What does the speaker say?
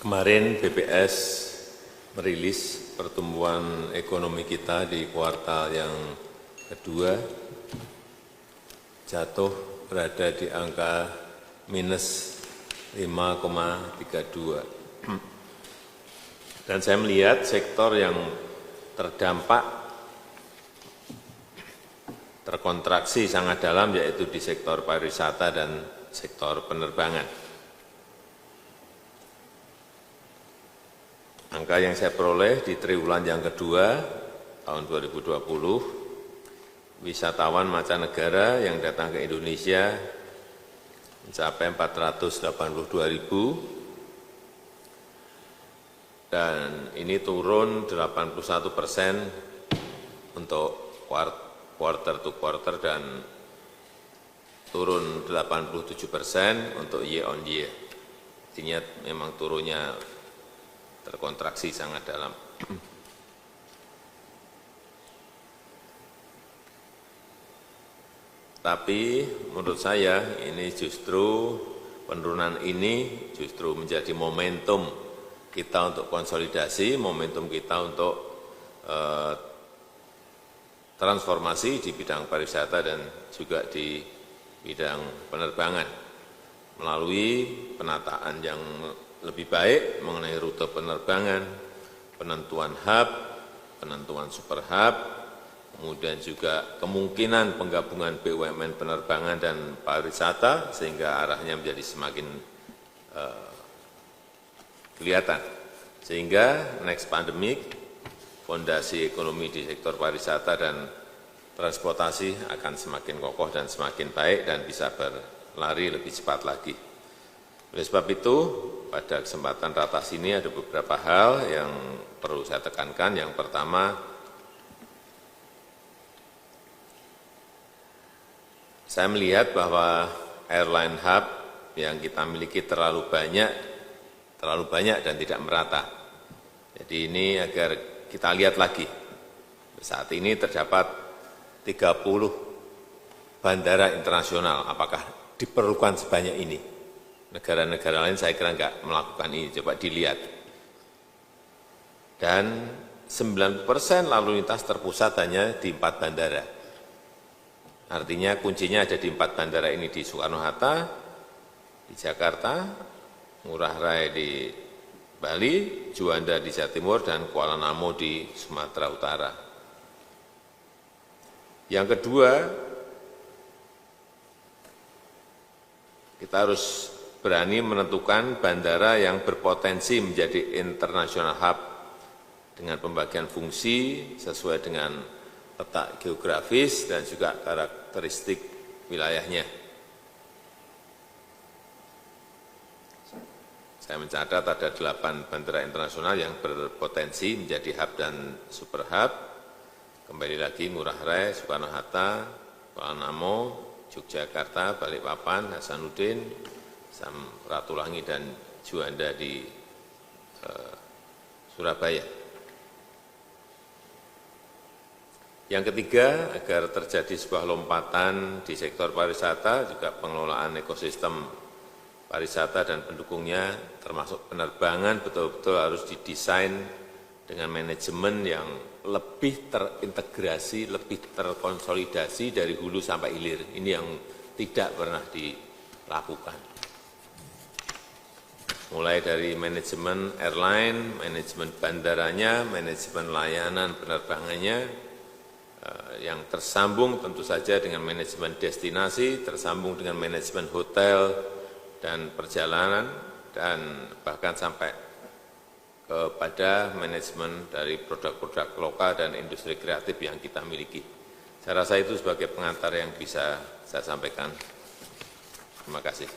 Kemarin BPS merilis pertumbuhan ekonomi kita di kuartal yang kedua jatuh berada di angka minus 5,32. Dan saya melihat sektor yang terdampak terkontraksi sangat dalam yaitu di sektor pariwisata dan sektor penerbangan. Angka yang saya peroleh di triwulan yang kedua tahun 2020, wisatawan mancanegara yang datang ke Indonesia mencapai 482.000 dan ini turun 81% untuk quarter to quarter dan turun 87% untuk year on year. Artinya memang turunnya terkontraksi sangat dalam. Tapi menurut saya ini justru penurunan ini justru menjadi momentum kita untuk konsolidasi, momentum kita untuk transformasi di bidang pariwisata dan juga di bidang penerbangan melalui penataan yang lebih baik mengenai rute penerbangan, penentuan hub, penentuan super hub, kemudian juga kemungkinan penggabungan BUMN penerbangan dan pariwisata sehingga arahnya menjadi semakin kelihatan. Sehingga next pandemic, fondasi ekonomi di sektor pariwisata dan transportasi akan semakin kokoh dan semakin baik dan bisa berlari lebih cepat lagi. Oleh sebab itu, pada kesempatan ratas ini ada beberapa hal yang perlu saya tekankan. Yang pertama, saya melihat bahwa airline hub yang kita miliki terlalu banyak dan tidak merata. Jadi ini agar kita lihat lagi. Saat ini terdapat 30 bandara internasional, apakah diperlukan sebanyak ini? Negara-negara lain saya kira enggak melakukan ini, coba dilihat. Dan 90% lalu lintas terpusat hanya di 4 bandara. Artinya kuncinya ada di 4 bandara ini, di Soekarno-Hatta, di Jakarta, Ngurah Rai di Bali, Juanda di Jawa Timur, dan Kuala Namu di Sumatera Utara. Yang kedua, kita harus berani menentukan bandara yang berpotensi menjadi international hub dengan pembagian fungsi sesuai dengan letak geografis dan juga karakteristik wilayahnya. Saya mencatat ada 8 bandara internasional yang berpotensi menjadi hub dan super hub. Kembali lagi Ngurah Rai, Soekarno-Hatta, Kuala Namu, Yogyakarta, Balikpapan, Hasanuddin, Samratulangi dan Juanda di Surabaya. Yang ketiga, agar terjadi sebuah lompatan di sektor pariwisata, juga pengelolaan ekosistem pariwisata dan pendukungnya, termasuk penerbangan, betul-betul harus didesain dengan manajemen yang lebih terintegrasi, lebih terkonsolidasi dari hulu sampai hilir. Ini yang tidak pernah dilakukan. Mulai dari manajemen airline, manajemen bandaranya, manajemen layanan penerbangannya, yang tersambung tentu saja dengan manajemen destinasi, tersambung dengan manajemen hotel dan perjalanan, dan bahkan sampai kepada manajemen dari produk-produk lokal dan industri kreatif yang kita miliki. Saya rasa itu sebagai pengantar yang bisa saya sampaikan. Terima kasih.